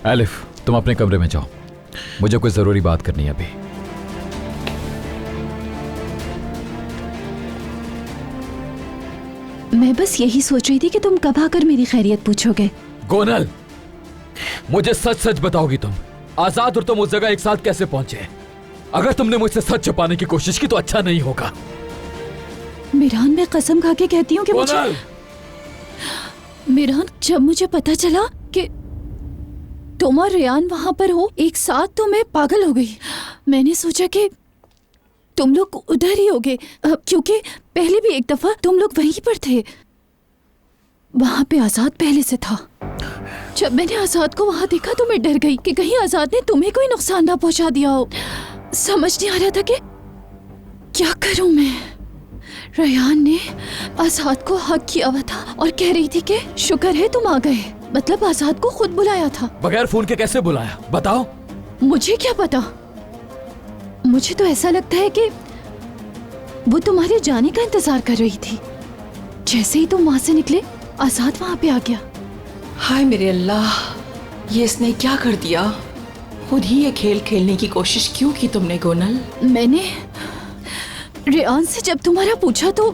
Elif, तुम अपने कमरे में जाओ, मुझे कोई जरूरी बात करनी है अभी। मैं बस यही सोच रही थी कि तुम कब आकर मेरी खैरियत पूछोगे। गोनल, मुझे सच सच बताओगी तुम, आजाद और तुम उस जगह एक साथ कैसे पहुंचे? अगर तुमने मुझसे सच छुपाने की कोशिश की तो अच्छा नहीं होगा। मिरान, मैं कसम खा के कहती हूँ कि मुझे मिरान, जब मुझे पता चला कि तुम और रेयान वहां पर हो एक साथ तो मैं पागल हो गई। मैंने सोचा कि तुम लोग उधर ही होगे, क्योंकि पहले भी एक दफा तुम लोग वहीं पर थे। वहां पे आजाद पहले से था। जब मैंने आजाद को वहां देखा तो मैं डर गई कि कहीं आजाद ने तुम्हें कोई नुकसान ना पहुंचा दिया हो। समझ नहीं आ रहा था कि क्या करूं मैं। रेयान ने आजाद को हक किया हुआ था और कह रही थी कि शुक्र है तुम आ गए। मतलब आजाद को खुद बुलाया था। बगैर फोन के कैसे बुलाया, बताओ। मुझे क्या पता, मुझे तो ऐसा लगता है कि वो तुम्हारे जाने का इंतजार कर रही थी। जैसे ही तुम वहां से निकले आजाद वहां पे आ गया। हाय मेरे अल्लाह, ये इसने क्या कर दिया? खुद ही ये खेल खेलने की कोशिश क्यों की तुमने गोनल? मैंने रेयान से जब तुम्हारा पूछा तो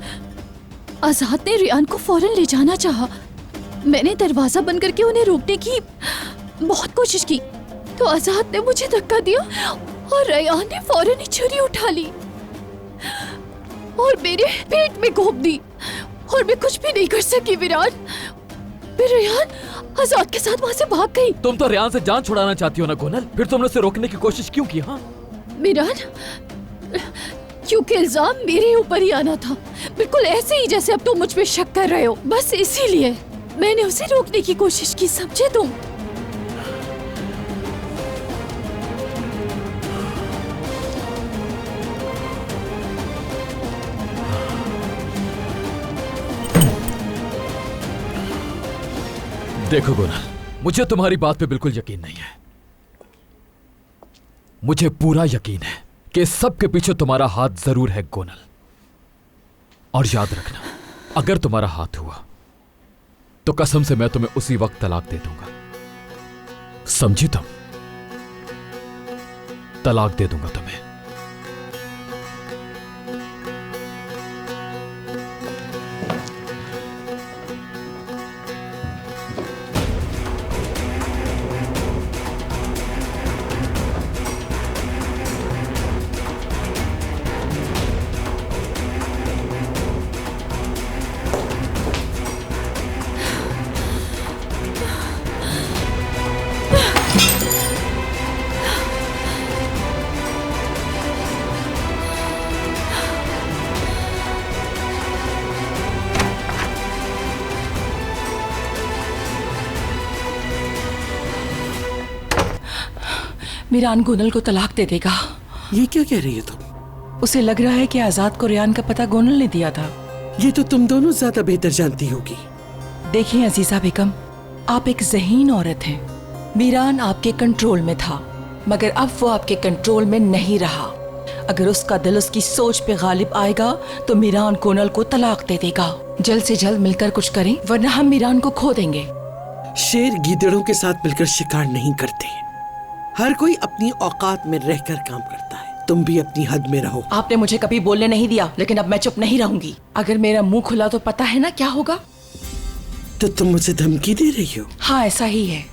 आजाद ने रेयान को फौरन ले जाना चाहा। मैंने दरवाजा बंद करके उन्हें रोकने की बहुत कोशिश की तो आजाद ने मुझे धक्का दिया और रेयान ने फौरन ही छुरी उठा ली और मेरे पेट में घोंप दी और मैं कुछ भी नहीं कर सकी। विरान, फिर रेयान आजाद के साथ वहां से भाग गई। तुम तो रेयान से जान छुड़ाना चाहती हो ना गोनल, फिर तुमने उसे रोकने की कोशिश क्यों की? हाँ विरान, क्योंकि इल्जाम मेरे ऊपर ही आना था, बिल्कुल ऐसे ही जैसे अब तुम मुझ पे शक कर रहे हो। बस इसीलिए मैंने उसे रोकने की कोशिश की, समझे तुम? देखो गोनल, मुझे तुम्हारी बात पे बिल्कुल यकीन नहीं है। मुझे पूरा यकीन है कि सब के पीछे तुम्हारा हाथ जरूर है गोनल। और याद रखना, अगर तुम्हारा हाथ हुआ तो कसम से मैं तुम्हें उसी वक्त तलाक दे दूंगा, समझी तुम? तलाक दे दूंगा तुम्हें। मिरान गोनल को तलाक दे देगा। ये क्या कह रही है तुम? उसे लग रहा है कि आजाद को रेयान का पता गोनल ने दिया था। ये तो तुम दोनों ज्यादा बेहतर जानती होगी। देखिए अजीजा बेगम, आप एक ज़हीन औरत हैं। मिरान आपके कंट्रोल में था, मगर अब वो आपके कंट्रोल में नहीं रहा। अगर उसका दिल उसकी सोच पे गालिब आएगा तो मिरान गोनल को तलाक दे देगा। जल्द से जल्द मिलकर कुछ करें, वरना हम मिरान को खो देंगे। शेर गीदड़ों के साथ मिलकर शिकार नहीं करते। हर कोई अपनी औकात में रहकर काम करता है। तुम भी अपनी हद में रहो। आपने मुझे कभी बोलने नहीं दिया, लेकिन अब मैं चुप नहीं रहूंगी। अगर मेरा मुंह खुला तो पता है ना क्या होगा। तो तुम मुझे धमकी दे रही हो? हाँ, ऐसा ही है।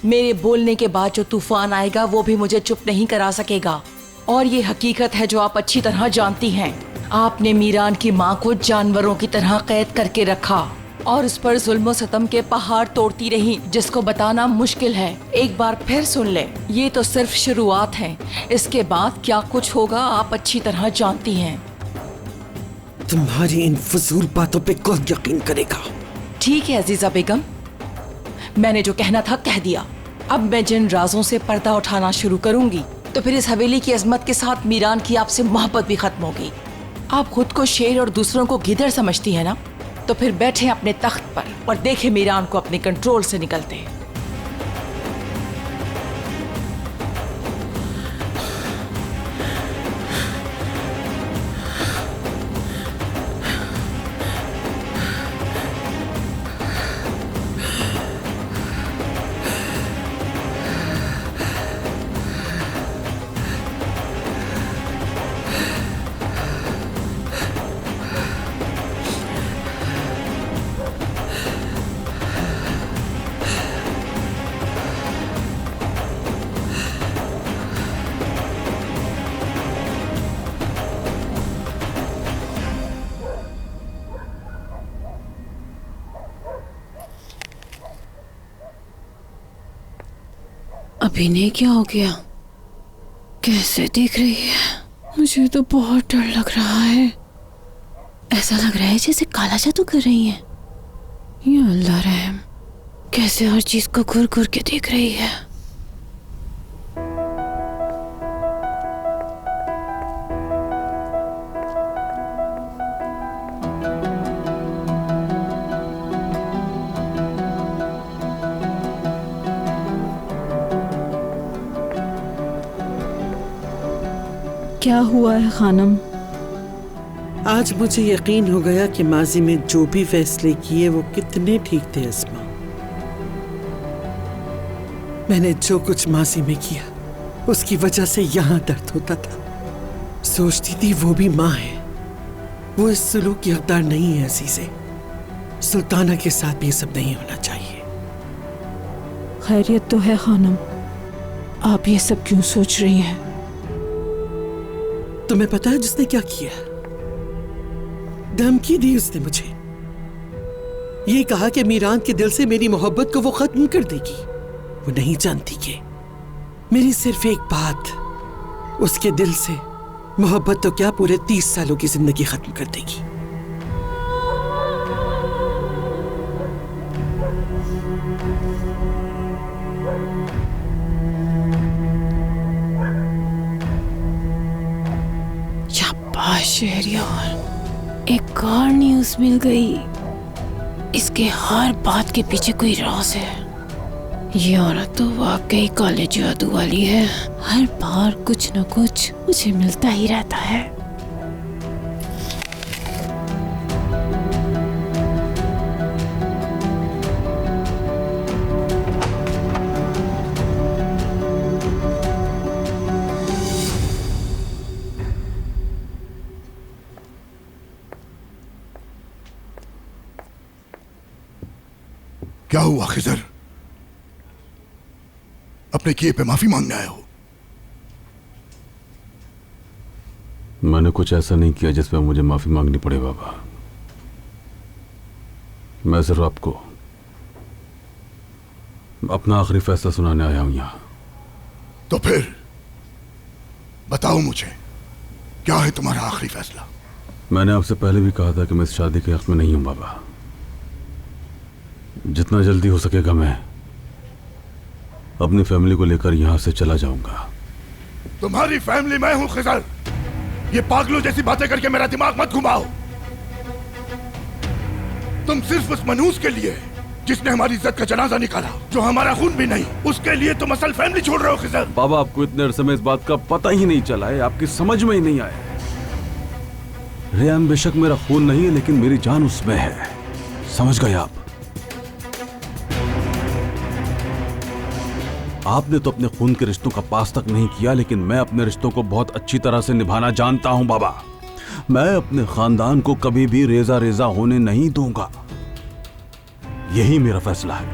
मेरे बोलने के बाद जो तूफान आएगा वो भी मुझे चुप नहीं करा सकेगा। और ये हकीकत है जो आप अच्छी तरह जानती हैं। आपने मीरान की माँ को जानवरों की तरह कैद करके रखा और उस पर जुल्म सतम के पहाड़ तोड़ती रही, जिसको बताना मुश्किल है। एक बार फिर सुन ले, ये तो सिर्फ शुरुआत है। इसके बाद क्या कुछ होगा आप अच्छी तरह जानती हैं। तुम्हारी इन फजूल बातों पे कौन यकीन करेगा? ठीक है अजीजा बेगम, मैंने जो कहना था कह दिया। अब मैं जिन राजों से पर्दा उठाना शुरू करूंगी तो फिर इस हवेली की अजमत के साथ मीरान की आपसे मोहब्बत भी खत्म होगी। आप खुद को शेर और दूसरों को गिदड़ समझती है ना, तो फिर बैठे अपने तख्त पर और देखे मीरान को अपने कंट्रोल से निकलते। अभी नहीं, क्या हो गया? कैसे देख रही है? मुझे तो बहुत डर लग रहा है। ऐसा लग रहा है जैसे काला जादू कर रही है। या अल्लाह रहम, कैसे हर चीज को घुर घुर के देख रही है। क्या हुआ है खानम? आज मुझे यकीन हो गया कि माजी में जो भी फैसले किए वो कितने ठीक थे अस्मा। मैंने जो कुछ माजी में किया उसकी वजह से यहाँ दर्द होता था। सोचती थी वो भी माँ है, वो इस सुलूक की हकदार नहीं है। अजीज़े, सुल्ताना के साथ भी ये सब नहीं होना चाहिए। खैरियत तो है खानम, आप ये सब क्यों सोच रही हैं? तुम्हें पता है जिसने क्या किया? धमकी दी उसने मुझे। ये कहा कि मीरान के दिल से मेरी मोहब्बत को वो खत्म कर देगी। वो नहीं जानती कि मेरी सिर्फ एक बात उसके दिल से मोहब्बत तो क्या पूरे 30 सालों की जिंदगी खत्म कर देगी। शहरियार, एक और न्यूज़ मिल गई। इसके हर बात के पीछे कोई राज है। ये औरत तो वाकई काले जादू वाली है। हर बार कुछ न कुछ मुझे मिलता ही रहता है। क्या हुआ खिजर? अपने किए पे माफी मांगने आए हो? मैंने कुछ ऐसा नहीं किया जिसमें मुझे माफी मांगनी पड़े बाबा। मैं सिर्फ आपको अपना आखिरी फैसला सुनाने आया हूं यहां। तो फिर बताओ मुझे, क्या है तुम्हारा आखिरी फैसला? मैंने आपसे पहले भी कहा था कि मैं इस शादी के हक में नहीं हूं बाबा। जितना जल्दी हो सकेगा मैं अपनी फैमिली को लेकर यहां से चला जाऊंगा। तुम्हारी फैमिली मैं हूं खिजर। ये पागलों जैसी बातें करके मेरा दिमाग मत घुमाओ। तुम सिर्फ उस मनूस के लिए जिसने हमारी इज्जत का जनाजा निकाला, जो हमारा खून भी नहीं, उसके लिए तुम असल फैमिली छोड़ रहे हो खिजर। बाबा, आपको इतने अरसे में इस बात का पता ही नहीं चला है, आपकी समझ में ही नहीं आया। रेयान बेशक मेरा खून नहीं है, लेकिन मेरी जान उसमें है। समझ गए आप? आपने तो अपने खून के रिश्तों का पास तक नहीं किया, लेकिन मैं अपने रिश्तों को बहुत अच्छी तरह से निभाना जानता हूं बाबा। मैं अपने खानदान को कभी भी रेजा रेजा होने नहीं दूंगा। यही मेरा फैसला है।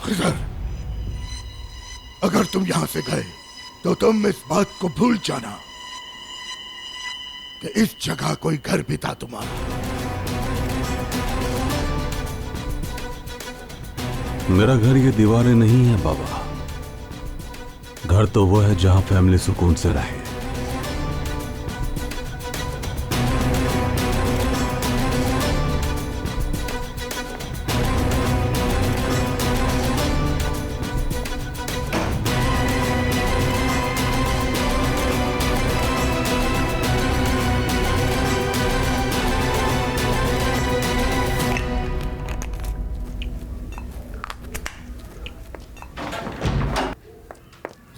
खिजर, अगर तुम यहां से गए तो तुम इस बात को भूल जाना कि इस जगह कोई घर भी था तुम्हारा। मेरा घर ये दीवारें नहीं है बाबा। घर तो वो है जहां फैमिली सुकून से रहे।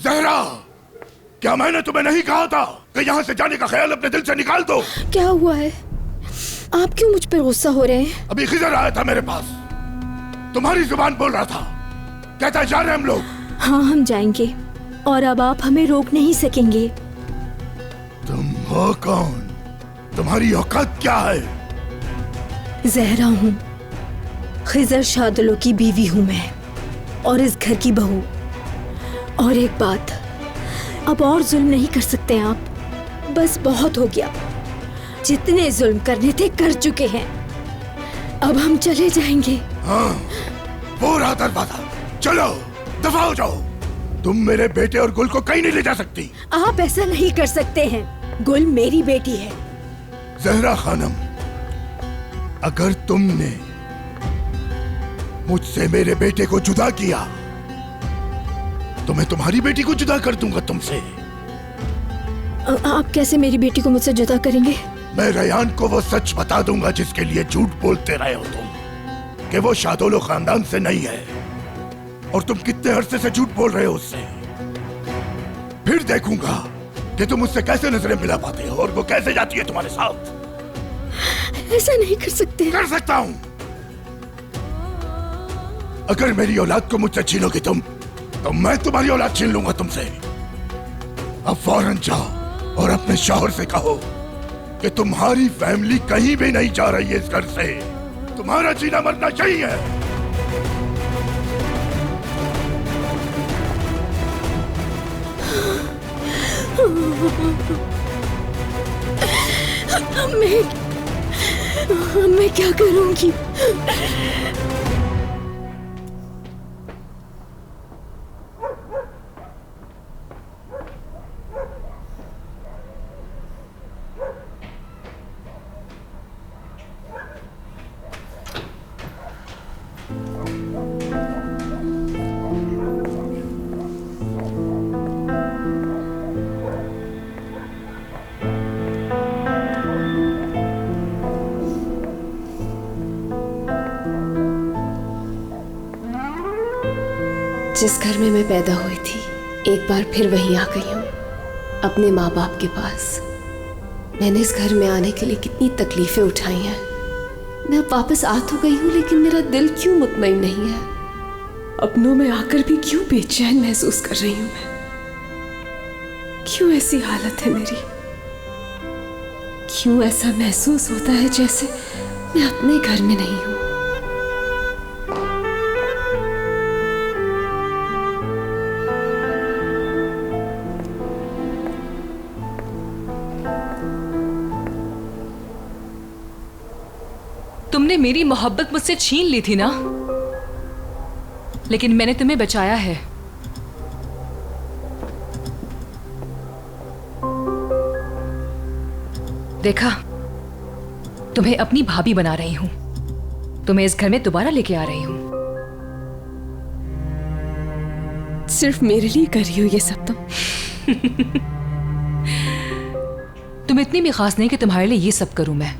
ज़हरा, क्या मैंने तुम्हें नहीं कहा था कि यहाँ से जाने का ख्याल अपने दिल से निकाल दो? क्या हुआ है? आप क्यों मुझ पर गुस्सा हो रहे हैं? अभी खिजर आया था मेरे पास, तुम्हारी जुबान बोल रहा था, कहता जा रहे हम लोग। हाँ, हम जाएंगे और अब आप हमें रोक नहीं सकेंगे। तुम हो कौन? तुम्हारी औकात क्या है? ज़हरा हूँ, खिजर शादुलो की बीवी हूँ मैं, और इस घर की बहू। और एक बात, अब और जुल्म नहीं कर सकते आप। बस बहुत हो गया। जितने जुल्म करने थे कर चुके हैं। अब हम चले जाएंगे। हाँ, वो रहा दरवाजा। चलो, दफा हो जाओ। तुम मेरे बेटे और गुल को कहीं नहीं ले जा सकती। आप ऐसा नहीं कर सकते हैं। गुल मेरी बेटी है। जहरा खानम, अगर तुमने मुझसे मेरे बेटे को जुदा किया तो मैं तुम्हारी बेटी को जुदा कर दूंगा तुमसे। आप कैसे मेरी बेटी को मुझसे जुदा करेंगे? मैं रयान को वो सच बता दूंगा जिसके लिए झूठ बोलते रहे हो तुम, कि वो शादोलो खानदान से नहीं है और तुम कितने अरसे से झूठ बोल रहे हो उससे। फिर देखूंगा कि तुम उससे कैसे नजरें मिला पाते हो और वो कैसे जाती है तुम्हारे साथ। ऐसा नहीं कर सकते। कर सकता हूं। अगर मेरी औलाद को मुझसे छीनोगे तुम, तो मैं तुम्हारी औलाद छीन लूंगा तुमसे। अब फौरन जाओ और अपने शौहर से कहो कि तुम्हारी फैमिली कहीं भी नहीं जा रही है इस घर से। तुम्हारा जीना मरना यही है। मैं क्या करूंगी? जिस घर में मैं पैदा हुई थी, एक बार फिर वहीं आ गई हूँ, अपने माँ बाप के पास। मैंने इस घर में आने के लिए कितनी तकलीफें उठाई हैं। मैं अब वापस आ तो गई हूँ, लेकिन मेरा दिल क्यों मुतमईन नहीं है। अपनों में आकर भी क्यों बेचैन महसूस कर रही हूँ मैं। क्यों ऐसी हालत है मेरी? क्यों ऐसा महसूस होता है जैसे मैं अपने घर में नहीं हूँ। तुमने मेरी मोहब्बत मुझसे छीन ली थी ना, लेकिन मैंने तुम्हें बचाया है। देखा, तुम्हें अपनी भाभी बना रही हूं। तुम्हें इस घर में दोबारा लेके आ रही हूं। सिर्फ मेरे लिए कर रही हो ये सब तुम? तुम इतनी भी खास नहीं कि तुम्हारे लिए ये सब करूं मैं।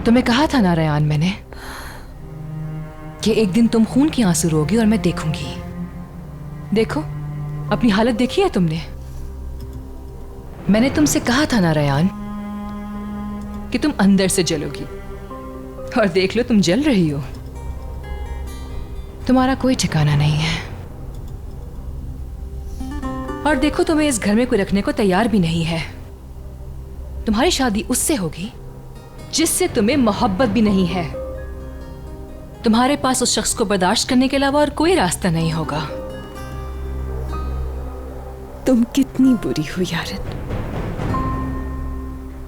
तुम्हें कहा था ना रयान मैंने कि एक दिन तुम खून की आंसू रोगी और मैं देखूंगी। देखो, अपनी हालत देखी है तुमने। मैंने तुमसे कहा था ना रयान कि तुम अंदर से जलोगी, और देख लो तुम जल रही हो। तुम्हारा कोई ठिकाना नहीं है। और देखो, तुम्हें इस घर में कोई रखने को तैयार भी नहीं है। तुम्हारी शादी उससे होगी जिससे तुम्हें मोहब्बत भी नहीं है। तुम्हारे पास उस शख्स को बर्दाश्त करने के अलावा और कोई रास्ता नहीं होगा। तुम कितनी बुरी हो यारन।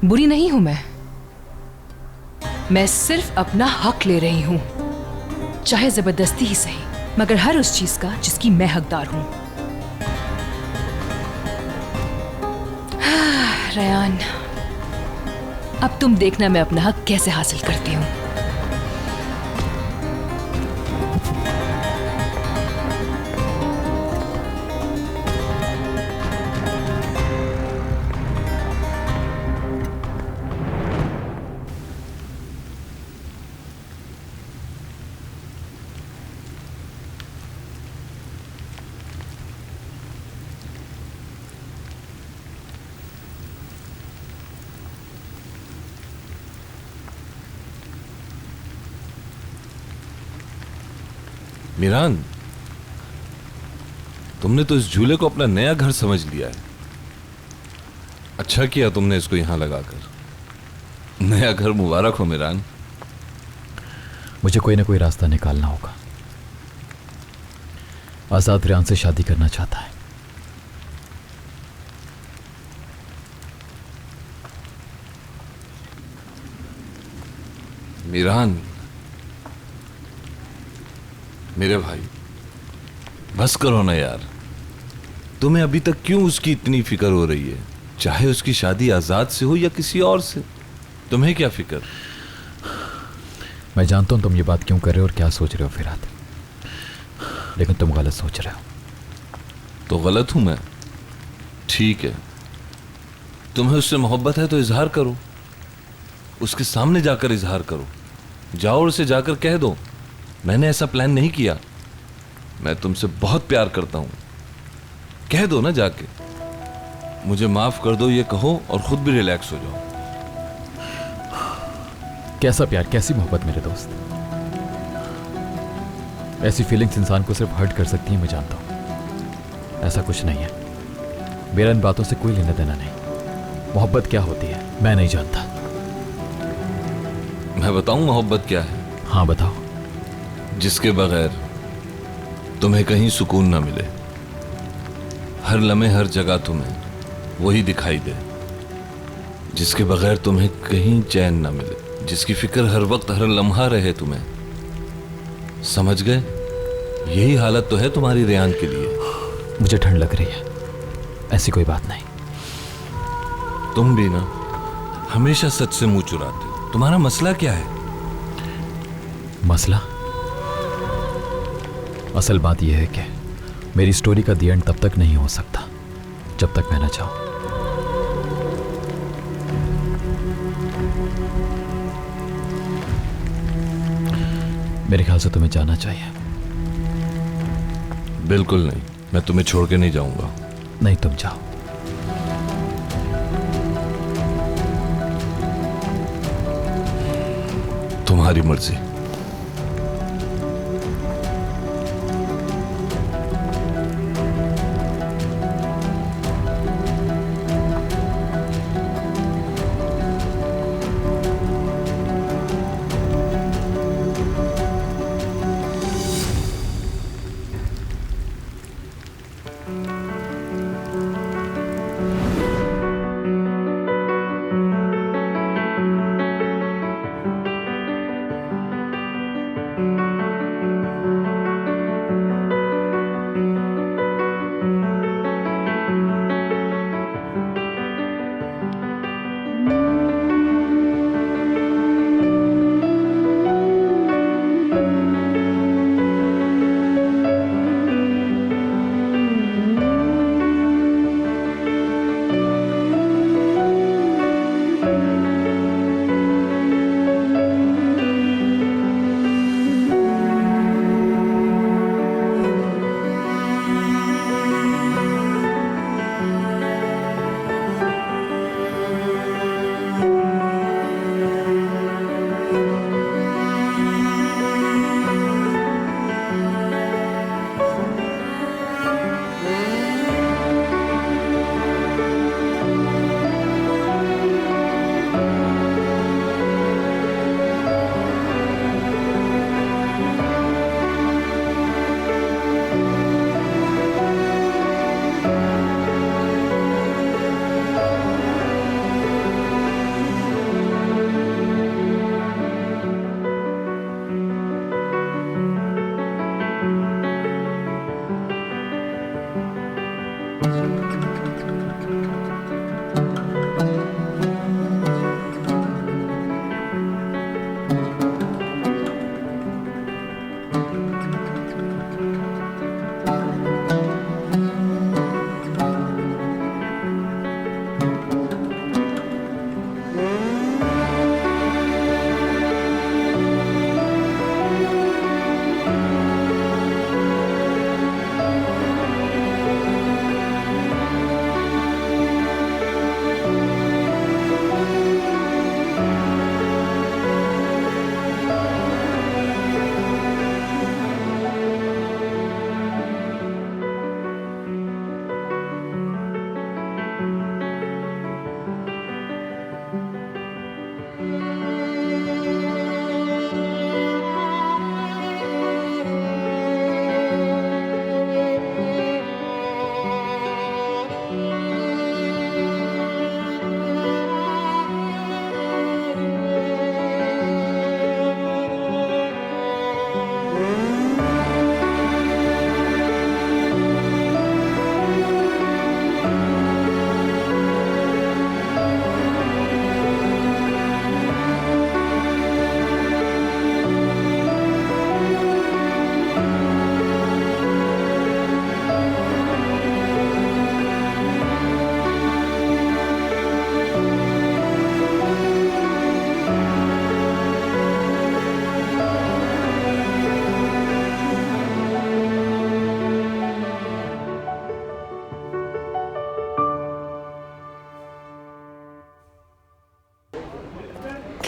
बुरी नहीं हूं मैं सिर्फ अपना हक ले रही हूं, चाहे जबरदस्ती ही सही, मगर हर उस चीज का जिसकी मैं हकदार हूं। रयान, अब तुम देखना मैं अपना हक कैसे हासिल करती हूं। मीरान, तुमने तो इस झूले को अपना नया घर समझ लिया है। अच्छा किया तुमने इसको यहां लगाकर। नया घर मुबारक हो मीरान। मुझे कोई ना कोई रास्ता निकालना होगा। आजाद रयान से शादी करना चाहता है। मीरान, मेरे भाई, बस करो ना यार। तुम्हें अभी तक क्यों उसकी इतनी फिक्र हो रही है? चाहे उसकी शादी आजाद से हो या किसी और से, तुम्हें क्या फिक्र? मैं जानता हूं तुम ये बात क्यों कर रहे हो और क्या सोच रहे हो फिरात, लेकिन तुम गलत सोच रहे हो। तो गलत हूं मैं? ठीक है, तुम्हें उससे मोहब्बत है तो इजहार करो, उसके सामने जाकर इजहार करो। जाओ और उसे जाकर कह दो, मैंने ऐसा प्लान नहीं किया, मैं तुमसे बहुत प्यार करता हूं। कह दो ना जाके, मुझे माफ कर दो ये कहो और खुद भी रिलैक्स हो जाओ। कैसा प्यार, कैसी मोहब्बत मेरे दोस्त? ऐसी फीलिंग्स इंसान को सिर्फ हर्ट कर सकती है, मैं जानता हूं। ऐसा कुछ नहीं है, मेरा इन बातों से कोई लेना देना नहीं। मोहब्बत क्या होती है मैं नहीं जानता। मैं बताऊं मोहब्बत क्या है? हाँ बताओ। जिसके बगैर तुम्हें कहीं सुकून ना मिले, हर लम्हे हर जगह तुम्हें वही दिखाई दे, जिसके बगैर तुम्हें कहीं चैन ना मिले, जिसकी फिक्र हर वक्त हर लम्हा रहे तुम्हें। समझ गए? यही हालत तो है तुम्हारी रेयान के लिए। मुझे ठंड लग रही है, ऐसी कोई बात नहीं। तुम भी ना हमेशा सच से मुंह चुराते हो। तुम्हारा मसला क्या है? मसला? असल बात यह है कि मेरी स्टोरी का दी एंड तब तक नहीं हो सकता जब तक मैं ना चाहूं। मेरे ख्याल से तुम्हें जाना चाहिए। बिल्कुल नहीं, मैं तुम्हें छोड़ के नहीं जाऊंगा। नहीं, तुम जाओ। तुम्हारी मर्जी।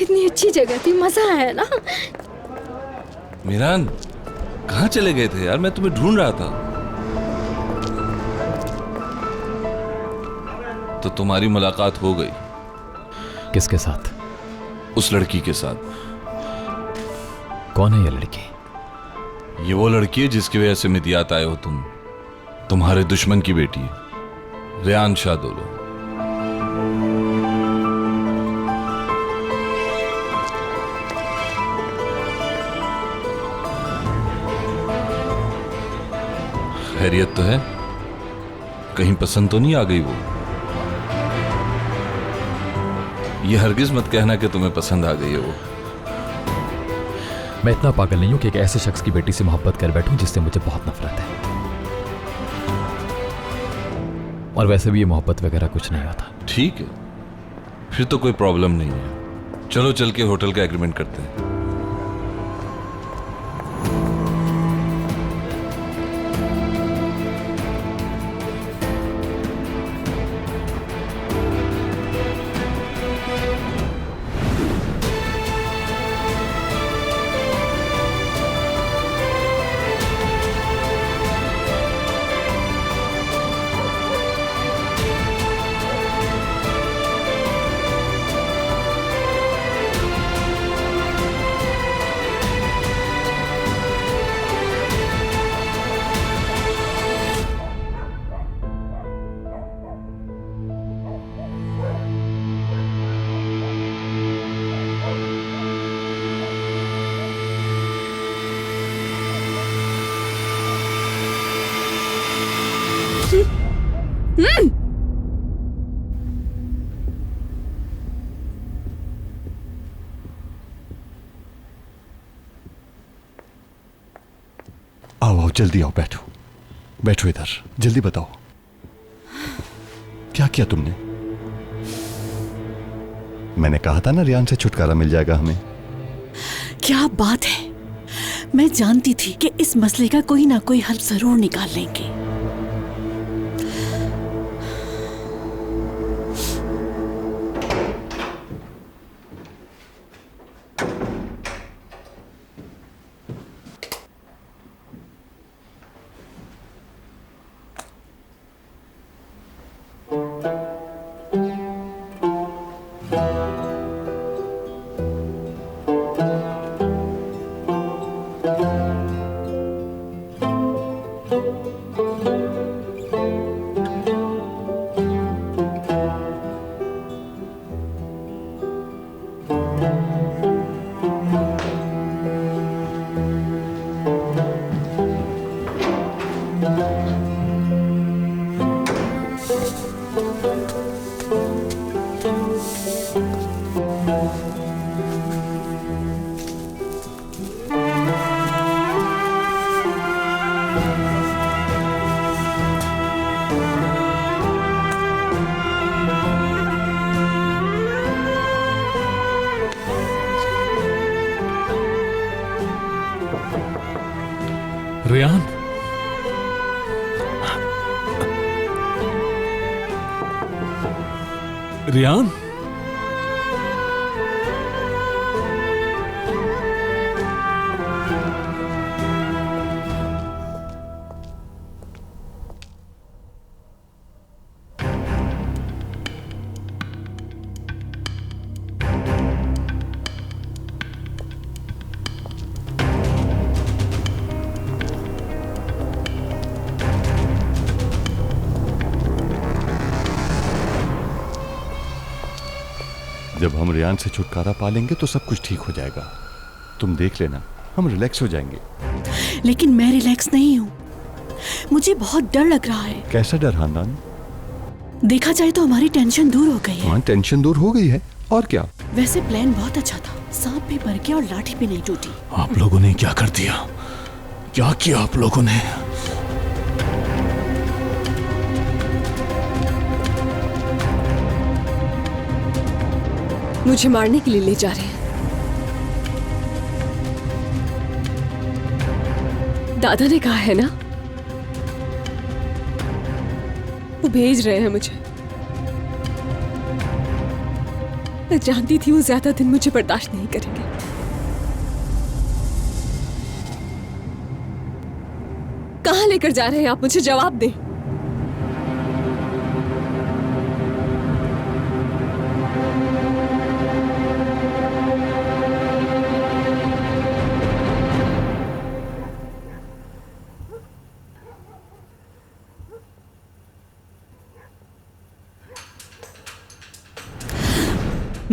कितनी अच्छी जगह थी, मजा आया ना। मीरान, कहाँ चले गए थे यार? मैं तुम्हें ढूंढ रहा था। तो तुम्हारी मुलाकात हो गई। किसके साथ? उस लड़की के साथ। कौन है ये लड़की? ये वो लड़की है जिसकी वजह से मिदियात आए हो तुम। तुम्हारे दुश्मन की बेटी है, रेयान शादोलो। खैरियत तो है? कहीं पसंद तो नहीं आ गई वो? ये हरगिज मत कहना कि तुम्हें पसंद आ गई है वो। मैं इतना पागल नहीं हूं कि एक ऐसे शख्स की बेटी से मोहब्बत कर बैठूं जिससे मुझे बहुत नफरत है। और वैसे भी ये मोहब्बत वगैरह कुछ नहीं होता। ठीक है, फिर तो कोई प्रॉब्लम नहीं है। चलो चल के होटल का एग्रीमेंट करते हैं। आओ आओ, जल्दी आओ, बैठो बैठो इधर, जल्दी बताओ क्या किया तुमने? मैंने कहा था ना रेयान से छुटकारा मिल जाएगा हमें। क्या बात है, मैं जानती थी कि इस मसले का कोई ना कोई हल जरूर निकाल लेंगे। रेयान, रेयान, जब हम रेयान से छुटकारा पा लेंगे तो सब कुछ ठीक हो जाएगा। तुम देख लेना, हम रिलैक्स हो जाएंगे। लेकिन मैं रिलैक्स नहीं हूँ, मुझे बहुत डर लग रहा है। कैसा डर हांदान? देखा जाए तो हमारी टेंशन दूर हो गई है। हाँ, टेंशन दूर हो गई है, और क्या। वैसे प्लान बहुत अच्छा था, सांप भी मर गया और लाठी भी नहीं टूटी। आप लोगों ने क्या कर दिया? क्या किया आप लोगों ने? मुझे मारने के लिए ले जा रहे हैं। दादा ने कहा है ना, वो भेज रहे हैं मुझे। मैं जानती थी वो ज्यादा दिन मुझे बर्दाश्त नहीं करेंगे। कहाँ लेकर जा रहे हैं आप? मुझे जवाब दें।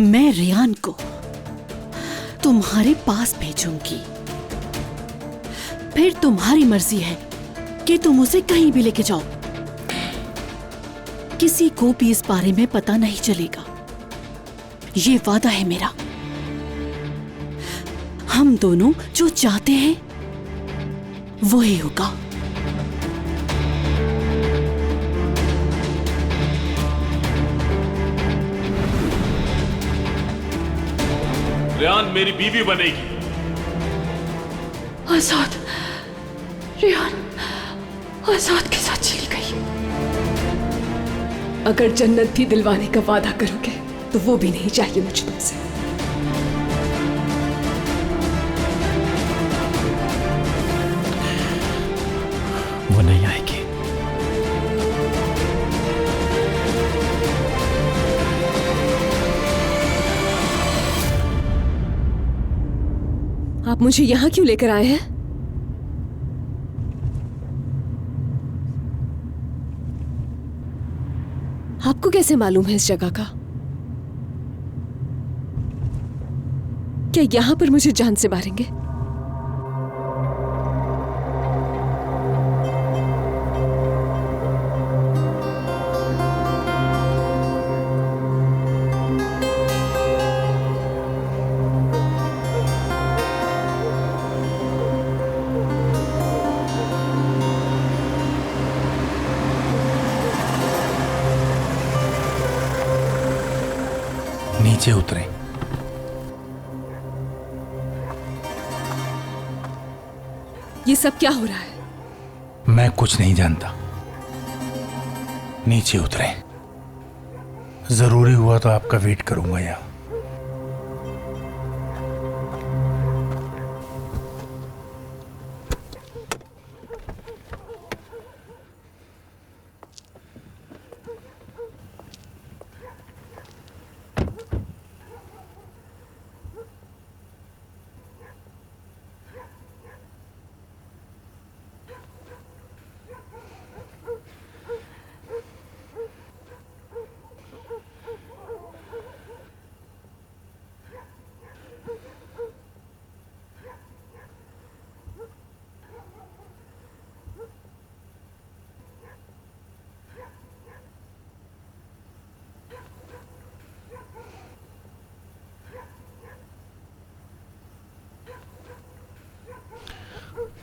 मैं रियान को तुम्हारे पास भेजूंगी, फिर तुम्हारी मर्जी है कि तुम उसे कहीं भी लेके जाओ। किसी को भी इस बारे में पता नहीं चलेगा, ये वादा है मेरा। हम दोनों जो चाहते हैं वो ही होगा। रियान मेरी बीवी बनेगी। आजाद, रियान आजाद के साथ चली गई। अगर जन्नत भी दिलवाने का वादा करोगे तो वो भी नहीं चाहिए मुझे तुमसे। वो नहीं आएगी। आप मुझे यहां क्यों लेकर आए हैं? आपको कैसे मालूम है इस जगह का? क्या यहां पर मुझे जान से मारेंगे? नीचे उतरें। ये सब क्या हो रहा है? मैं कुछ नहीं जानता। नीचे उतरें। जरूरी हुआ तो आपका वेट करूंगा यहाँ।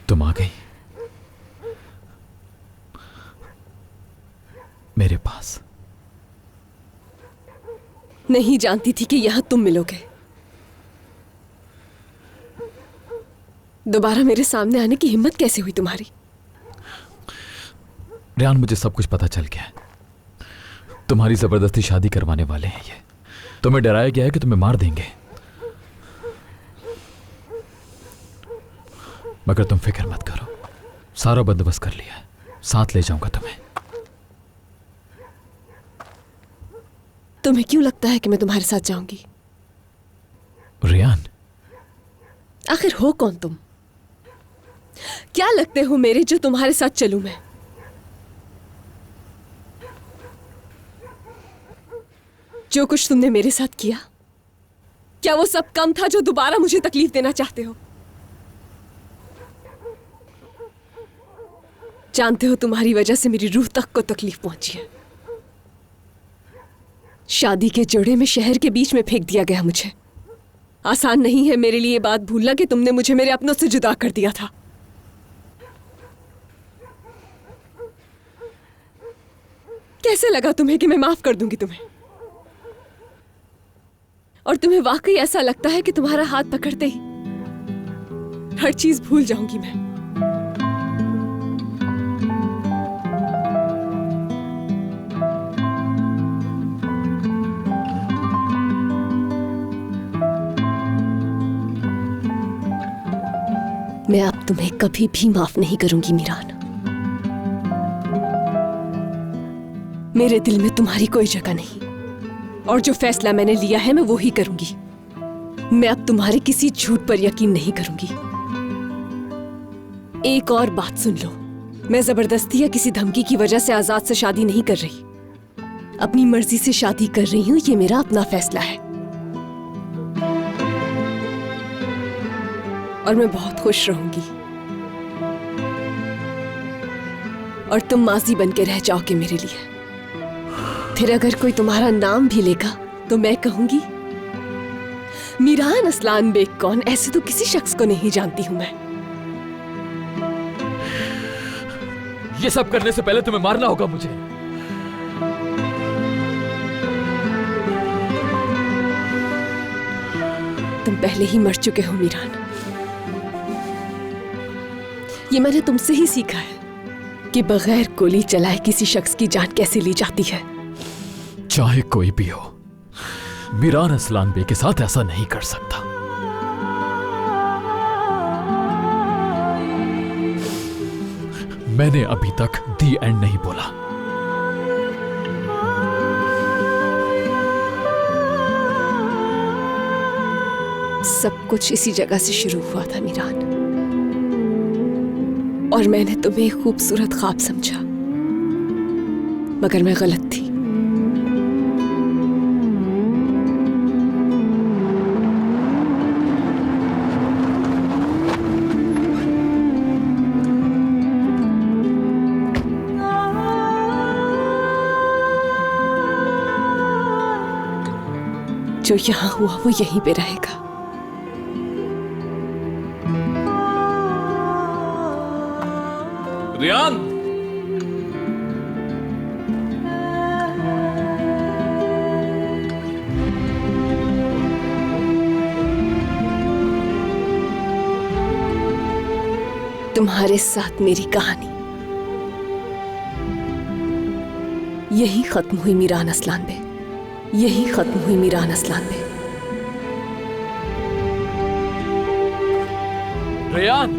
तुम आ गई मेरे पास। नहीं जानती थी कि यहां तुम मिलोगे। दोबारा मेरे सामने आने की हिम्मत कैसे हुई तुम्हारी? रियान, मुझे सब कुछ पता चल गया है। तुम्हारी जबरदस्ती शादी करवाने वाले हैं ये। तुम्हें डराया गया है कि तुम्हें मार देंगे, मगर तुम फिक्र मत करो, सारा बंदोबस्त कर लिया है। साथ ले जाऊंगा तुम्हें। तुम्हें क्यों लगता है कि मैं तुम्हारे साथ जाऊंगी? रियान, आखिर हो कौन तुम? क्या लगते हो मेरे जो तुम्हारे साथ चलूं मैं? जो कुछ तुमने मेरे साथ किया, क्या वो सब कम था जो दोबारा मुझे तकलीफ देना चाहते हो? जानते हो तुम्हारी वजह से मेरी रूह तक को तकलीफ पहुंची है। शादी के जोड़े में शहर के बीच में फेंक दिया गया मुझे। आसान नहीं है मेरे लिए बात भूलना कि तुमने मुझे मेरे अपनों से जुदा कर दिया था। कैसे लगा तुम्हें कि मैं माफ कर दूंगी तुम्हें? और तुम्हें वाकई ऐसा लगता है कि तुम्हारा हाथ पकड़ते ही हर चीज भूल जाऊंगी मैं? मैं अब तुम्हें कभी भी माफ नहीं करूंगी मीरान। मेरे दिल में तुम्हारी कोई जगह नहीं, और जो फैसला मैंने लिया है मैं वो ही करूंगी। मैं अब तुम्हारे किसी झूठ पर यकीन नहीं करूंगी। एक और बात सुन लो, मैं जबरदस्ती या किसी धमकी की वजह से आजाद से शादी नहीं कर रही। अपनी मर्जी से शादी कर रही हूं, ये मेरा अपना फैसला है। और मैं बहुत खुश रहूंगी, और तुम माजी बन के रह जाओगे मेरे लिए। फिर अगर कोई तुम्हारा नाम भी लेगा तो मैं कहूंगी मीरान असलान बेग कौन, ऐसे तो किसी शख्स को नहीं जानती हूं मैं। ये सब करने से पहले तुम्हें मारना होगा मुझे। तुम पहले ही मर चुके हो मीरान। ये मैंने तुमसे ही सीखा है कि बगैर गोली चलाए किसी शख्स की जान कैसे ली जाती है। चाहे कोई भी हो, मीरान असलान बे के साथ ऐसा नहीं कर सकता। मैंने अभी तक दी एंड नहीं बोला। सब कुछ इसी जगह से शुरू हुआ था मीरान, और मैंने तुम्हें एक खूबसूरत ख्वाब समझा, मगर मैं गलत थी। जो यहां हुआ वो यहीं पे रहेगा। रियान, तुम्हारे साथ मेरी कहानी यही खत्म हुई मीरान असलान बे, यही खत्म हुई मीरान असलान बे। रेयान,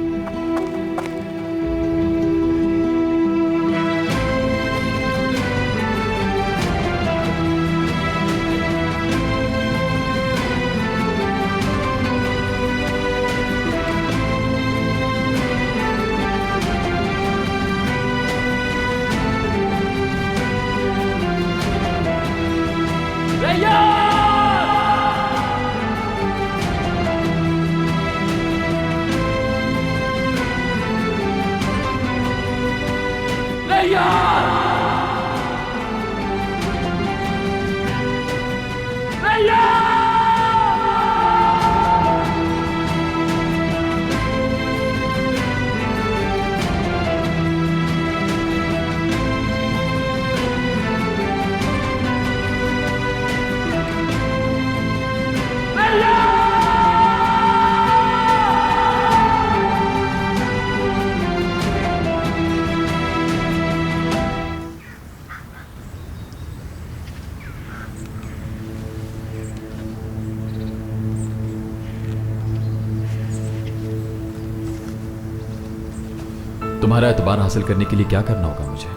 तुम्हारा एतबार हासिल करने के लिए क्या करना होगा मुझे?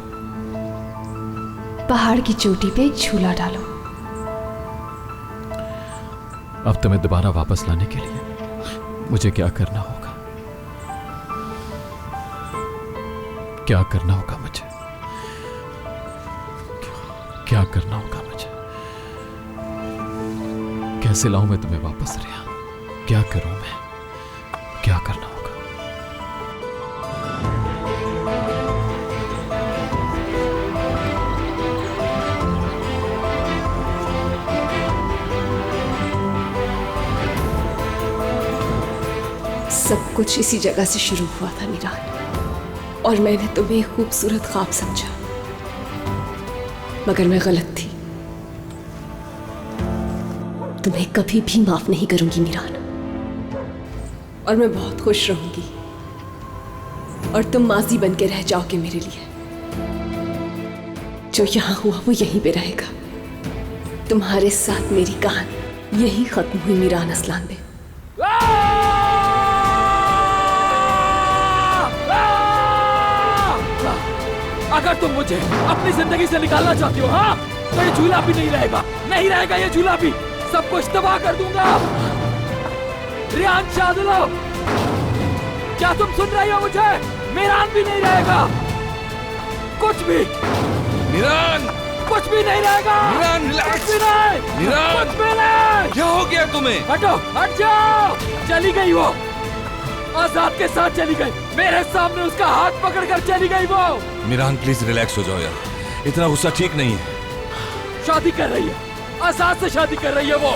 पहाड़ की चोटी पे एक झूला डालो। अब तुम्हें दोबारा वापस लाने के लिए मुझे क्या करना होगा? क्या करना होगा मुझे? क्या करना होगा मुझे? कैसे लाऊं मैं तुम्हें वापस रेयान? क्या करूं मैं? क्या करना होगा? सब कुछ इसी जगह से शुरू हुआ था मीरान, और मैंने तुम्हें एक खूबसूरत ख्वाब समझा, मगर मैं गलत थी। तुम्हें कभी भी माफ नहीं करूंगी मीरान, और मैं बहुत खुश रहूंगी, और तुम माजी बन के रह जाओगे मेरे लिए। जो यहां हुआ वो यहीं पे रहेगा। तुम्हारे साथ मेरी कहानी यही खत्म हुई मीरान असलान बे। अगर तुम मुझे अपनी जिंदगी से निकालना चाहती हो, हाँ, तो ये झूला भी नहीं रहेगा, नहीं रहेगा ये झूला भी। सब कुछ तबाह कर दूंगा। रियान शादुलो, क्या तुम सुन रही हो मुझे? मीरान भी नहीं रहेगा, कुछ भी। मीरान, कुछ भी नहीं रहेगा। मीरान, रिलैक्स। कुछ भी नहीं। मीरान, कुछ भी नहीं। क्या हो गया तुम्हें? हटो, हट जाओ। चली गई वो, आजाद के साथ चली गई। मेरे सामने उसका हाथ पकड़कर चली गई वो। मीरान प्लीज रिलैक्स हो जाओ यार, इतना गुस्सा ठीक नहीं है। शादी कर रही है, आजाद से शादी कर रही है वो।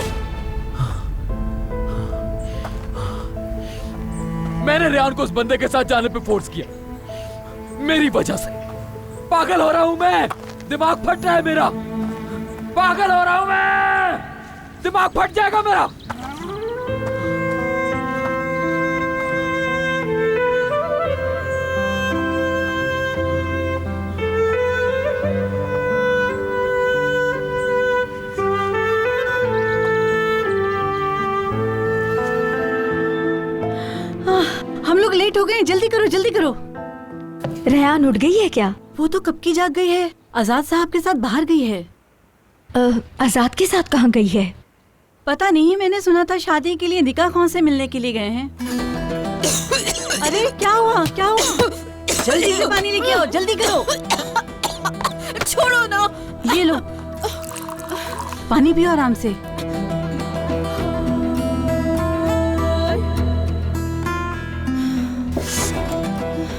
मैंने रियान को उस बंदे के साथ जाने पे फोर्स किया, मेरी वजह से। पागल हो रहा हूं मैं, दिमाग फट रहा है मेरा, पागल हो रहा हूं मैं, दिमाग फट जाएगा मेरा। हम लोग लेट हो गए, जल्दी करो जल्दी करो। रेहान उठ गई है क्या? वो तो कब की जाग गई है, आजाद साहब के साथ बाहर गई है। आजाद के साथ कहाँ गई है? पता नहीं, मैंने सुना था शादी के लिए निकाह खान से मिलने के लिए गए हैं। अरे क्या हुआ, क्या हुआ? जल्दी से पानी लेके आओ, जल्दी करो। छोड़ो ना। ये लो, पानी पियो आराम से।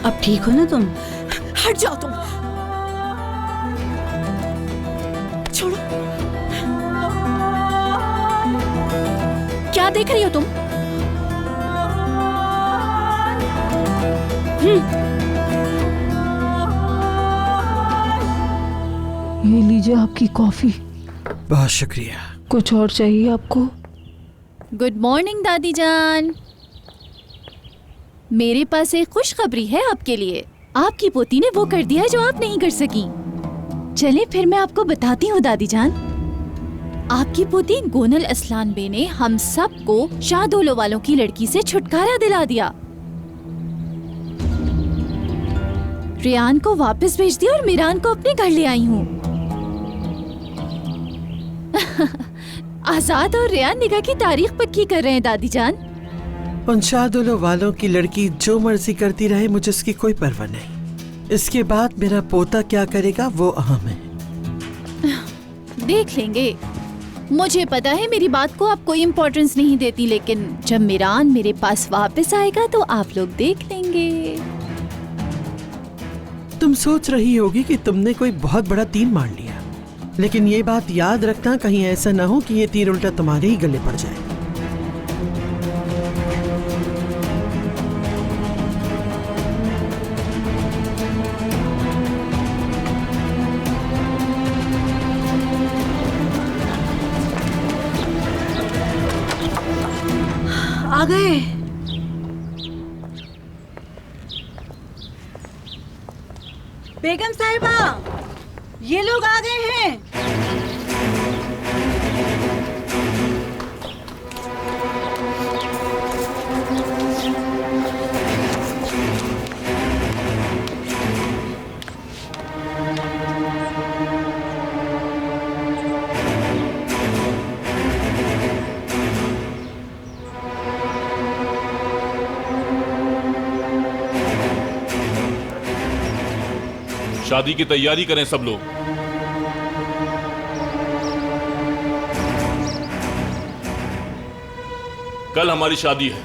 अब ठीक हो ना तुम? हट जाओ तुम, छोड़ो। क्या देख रही हो तुम? ये लीजिए आपकी कॉफी। बहुत शुक्रिया। कुछ और चाहिए आपको? गुड मॉर्निंग दादी जान। मेरे पास एक खुशखबरी है आपके लिए। आपकी पोती ने वो कर दिया जो आप नहीं कर सकी। चले फिर मैं आपको बताती हूँ दादी जान। आपकी पोती गोनल असलान बे ने हम सबको शादोलो वालों की लड़की से छुटकारा दिला दिया। रियान को वापस भेज दिया और मीरान को अपने घर ले आई हूँ। आजाद और रियान निकाह की तारीख पक्की कर रहे हैं दादी जान। उन शादुलो वालों की लड़की जो मर्जी करती रहे, मुझे उसकी कोई परवाह नहीं। इसके बाद मेरा पोता क्या करेगा वो अहम है। देख लेंगे। मुझे पता है मेरी बात को आप कोई इम्पोर्टेंस नहीं देती, लेकिन जब मीरान मेरे पास वापस आएगा तो आप लोग देख लेंगे। तुम सोच रही होगी कि तुमने कोई बहुत बड़ा तीर मार लिया, लेकिन ये बात याद रखना कहीं ऐसा ना हो कि ये तीर उल्टा तुम्हारे ही गले पड़ जाए। आ गए। बेगम साहिबा, ये लोग आ गए हैं। शादी की तैयारी करें सब लोग। कल हमारी शादी है।